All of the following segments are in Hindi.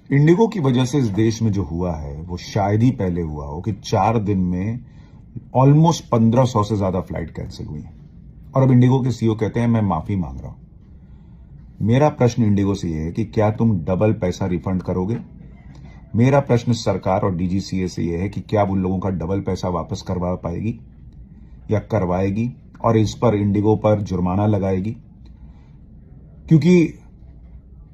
इंडिगो की वजह से इस देश में जो हुआ है वो शायद ही पहले हुआ हो कि 4 दिन में ऑलमोस्ट 1500 से ज्यादा फ्लाइट कैंसिल हुई है। और अब इंडिगो के सीईओ कहते हैं मैं माफी मांग रहा हूं। मेरा प्रश्न इंडिगो से यह है कि क्या तुम डबल पैसा रिफंड करोगे? मेरा प्रश्न सरकार और डीजीसीए से यह है कि क्या उन लोगों का डबल पैसा वापस करवा पाएगी या करवाएगी, और इस पर इंडिगो पर जुर्माना लगाएगी? क्योंकि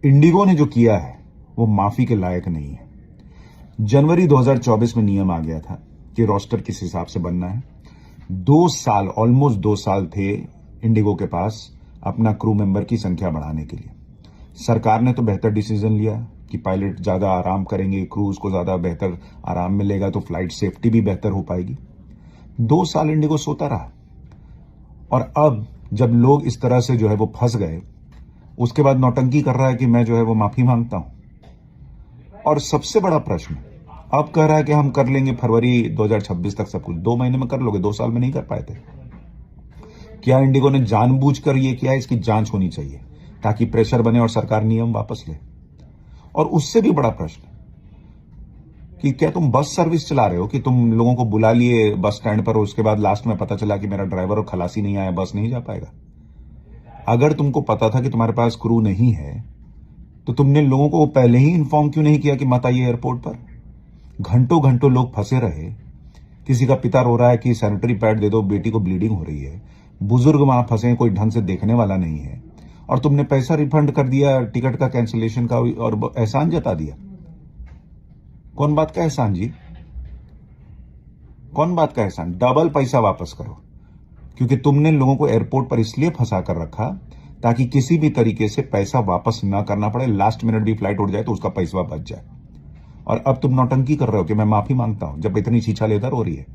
इंडिगो ने जो किया है वो माफी के लायक नहीं है। जनवरी 2024 में नियम आ गया था कि रोस्टर किस हिसाब से बनना है। 2 साल, ऑलमोस्ट 2 साल थे इंडिगो के पास अपना क्रू मेंबर की संख्या बढ़ाने के लिए। सरकार ने तो बेहतर डिसीजन लिया कि पायलट ज्यादा आराम करेंगे, क्रूज को ज्यादा बेहतर आराम मिलेगा, तो फ्लाइट सेफ्टी भी बेहतर हो पाएगी। 2 साल इंडिगो सोता रहा, और अब जब लोग इस तरह से जो है वो फंस गए, उसके बाद नौटंकी कर रहा है कि मैं जो है वो माफी मांगता हूं। और सबसे बड़ा प्रश्न अब कह रहा है कि हम कर लेंगे फरवरी 2026 तक सब कुछ। 2 महीने में कर लोगे, 2 साल में नहीं कर पाए थे। क्या इंडिगो ने जानबूझकर ये किया? इसकी जांच होनी चाहिए ताकि प्रेशर बने और सरकार नियम वापस ले। और उससे भी बड़ा प्रश्न कि क्या तुम बस सर्विस चला रहे हो कि तुम लोगों को बुला लिए बस स्टैंड पर, और उसके बाद लास्ट में पता चला कि मेरा ड्राइवर और खलासी नहीं आया, बस नहीं जा पाएगा। अगर तुमको पता था कि तुम्हारे पास क्रू नहीं है तो तुमने लोगों को पहले ही इन्फॉर्म क्यों नहीं किया कि मत आइए एयरपोर्ट पर? घंटों घंटों लोग फंसे रहे। किसी का पिता रो रहा है कि सैनिटरी पैड दे दो, बेटी को ब्लीडिंग हो रही है। बुजुर्ग वहां फंसे हैं, कोई ढंग से देखने वाला नहीं है, और तुमने पैसा रिफंड कर दिया टिकट का, कैंसिलेशन का, और एहसान जता दिया। कौन बात का एहसान जी? कौन बात का एहसान? डबल पैसा वापस करो, क्योंकि तुमने लोगों को एयरपोर्ट पर इसलिए फंसा कर रखा ताकि किसी भी तरीके से पैसा वापस ना करना पड़े। लास्ट मिनट भी फ्लाइट उड़ जाए तो उसका पैसा बच जाए। और अब तुम नौटंकी कर रहे हो कि मैं माफी मांगता हूं, जब इतनी छीछालेदर हो रही है।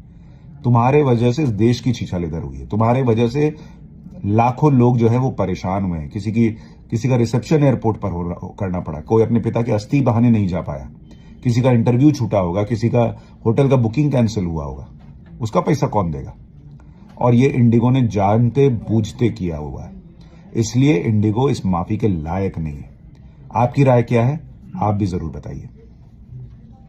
तुम्हारे वजह से इस देश की छीछालेदर हुई है। तुम्हारे वजह से लाखों लोग जो है वो परेशान हुए हैं। किसी का रिसेप्शन एयरपोर्ट पर करना पड़ा, कोई अपने पिता के अस्थि बहाने नहीं जा पाया, किसी का इंटरव्यू छूटा होगा, किसी का होटल का बुकिंग कैंसिल हुआ होगा। उसका पैसा कौन देगा? और ये इंडिगो ने जानते बूझते किया हुआ है। इसलिए इंडिगो इस माफी के लायक नहीं है। आपकी राय क्या है? आप भी जरूर बताइए।